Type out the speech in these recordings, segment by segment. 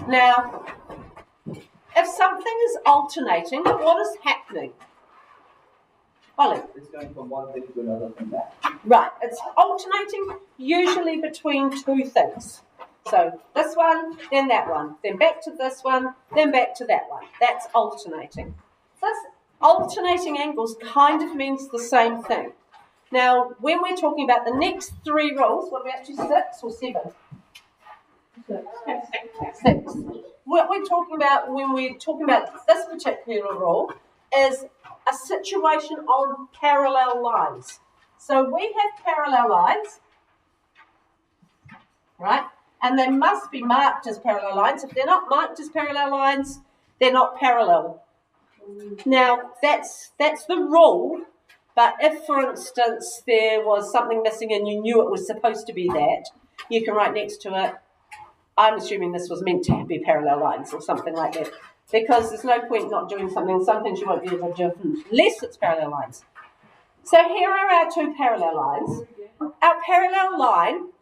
Now, if something is alternating, what is happening? Ollie? It's going from one thing to another thing back. Right, it's alternating usually between two things. So this one, then that one, then back to this one, then back to that one. That's alternating. This alternating angles kind of means the same thing. Now, when we're talking about the next three rules, what about 6 or 7? 6. What we're talking about when we're talking about this particular rule is a situation on parallel lines. So we have parallel lines, right? And they must be marked as parallel lines. If they're not marked as parallel lines, they're not parallel. Now, that's the rule, but if, for instance, there was something missing and you knew it was supposed to be that, you can write next to it, I'm assuming this was meant to be parallel lines or something like that, because there's no point not doing something. Some things you won't be able to do unless it's parallel lines. So here are our two parallel lines. Our parallel line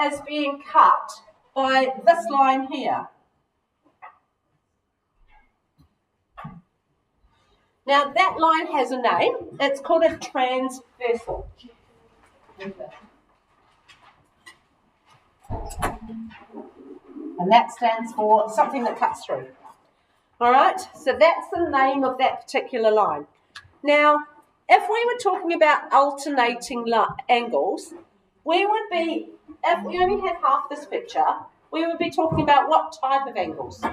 is being cut by this line here. Now that line has a name. It's called a transversal. And that stands for something that cuts through. All right, so that's the name of that particular line. Now, if we were talking about alternating angles, we would be, if we only had half this picture, we would be talking about what type of angles?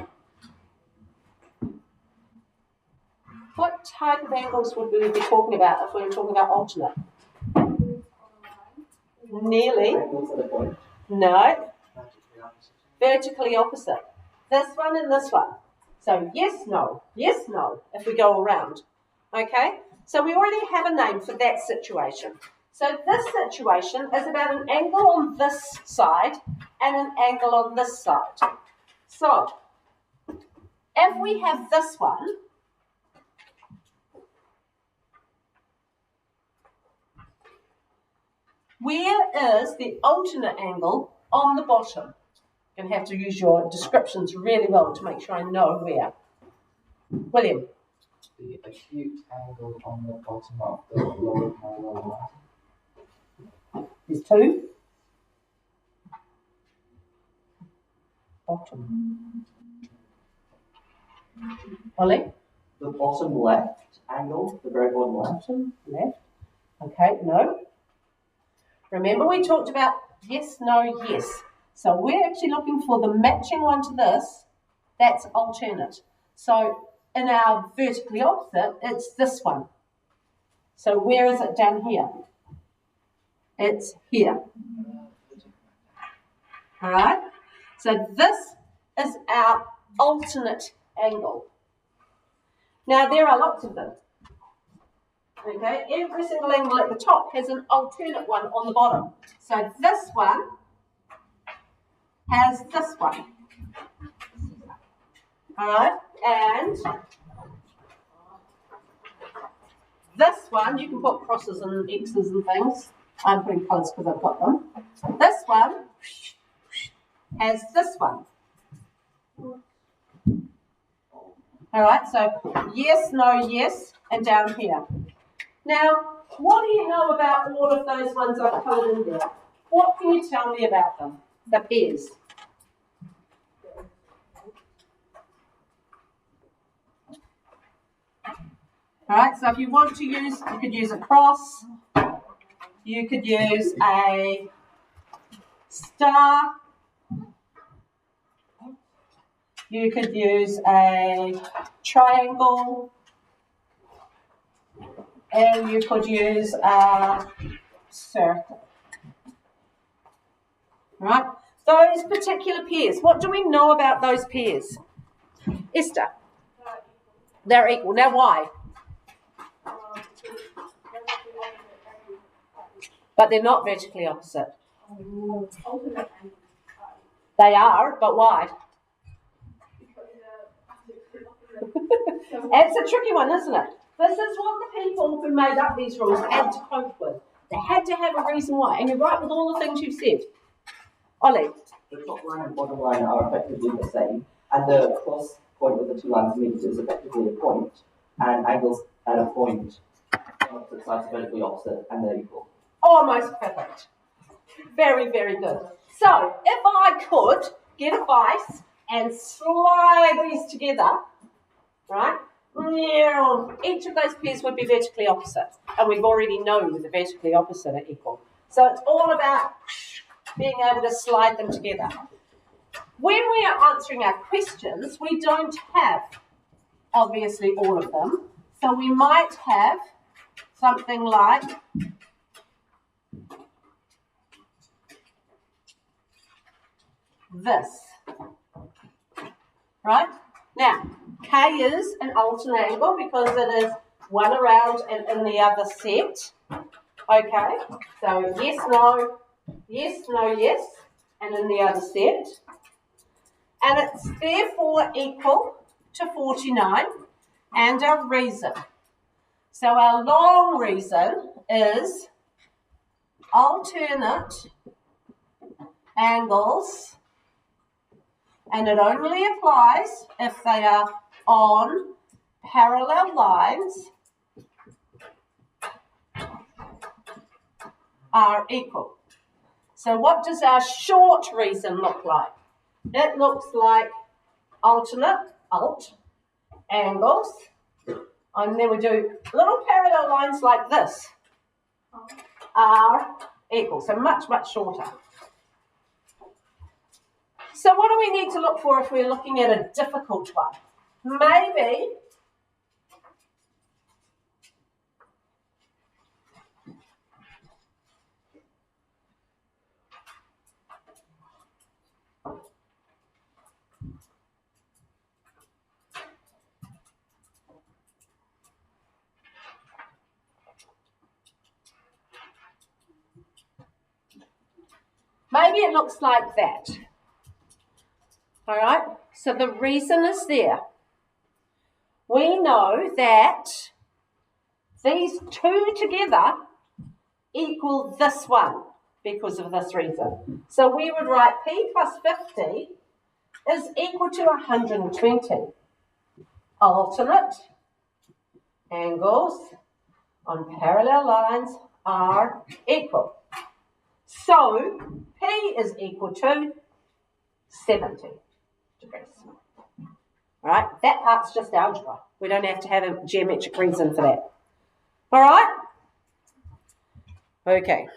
What type of angles would we be talking about if we were talking about alternate? Nearly. No. Vertically opposite. This one and this one. So yes, no, if we go around. Okay? So we already have a name for that situation. So this situation is about an angle on this side and an angle on this side. So if we have this one, where is the alternate angle on the bottom? You're going to have to use your descriptions really well to make sure I know where. William? The acute angle on the bottom of the lower parallel line. There's two. Bottom. Ollie? The bottom left angle, the very bottom left. Bottom left. Okay, no. Remember we talked about yes, no, yes. So we're actually looking for the matching one to this. That's alternate. So in our vertically opposite, it's this one. So where is it down here? It's here. All right? So this is our alternate angle. Now there are lots of them. Okay, every single angle at the top has an alternate one on the bottom. So this one has this one. All right, and this one, you can put crosses and X's and things. I'm putting colours because I've got them. This one has this one. All right, so yes, no, yes, and down here. Now, what do you know about all of those ones I've coloured in there? What can you tell me about them? The pairs. All right, so if you want to use, you could use a cross, you could use a star, you could use a triangle, and you could use a circle. All right, those particular pairs, what do we know about those pairs? Esther? They're equal. Now why? But they're not vertically opposite. They are, but why? It's a tricky one, isn't it? This is what the people who made up these rules had to cope with. They had to have a reason why. And you're right with all the things you've said. Ollie? the top line and bottom line are effectively the same, and the cross point where the two lines meet is effectively a point, and angles at a point on opposite sides are vertically opposite, and they're equal. Almost perfect. Very, very good. So, if I could get a vice and slide these together, right, each of those pairs would be vertically opposite. And we've already known the vertically opposite are equal. So it's all about being able to slide them together. When we are answering our questions, we don't have, obviously, all of them. So we might have something like this. Right? Now, K is an alternate angle because it is one around and in the other set. Okay, so yes, no, yes, and in the other set. And it's therefore equal to 49, and our reason. So our long reason is alternate angles, and it only applies if they are on parallel lines are equal. So what does our short reason look like? It looks like alternate, alt, angles, and then we do little parallel lines like this are equal, so much, much shorter. So what do we need to look for if we're looking at a difficult one? Maybe it looks like that. All right, so the reason is there. We know that these two together equal this one because of this reason. So we would write P plus 50 is equal to 120. Alternate angles on parallel lines are equal. So P is equal to 70 degrees. All right, that part's just algebra. We don't have to have a geometric reason for that. All right? Okay.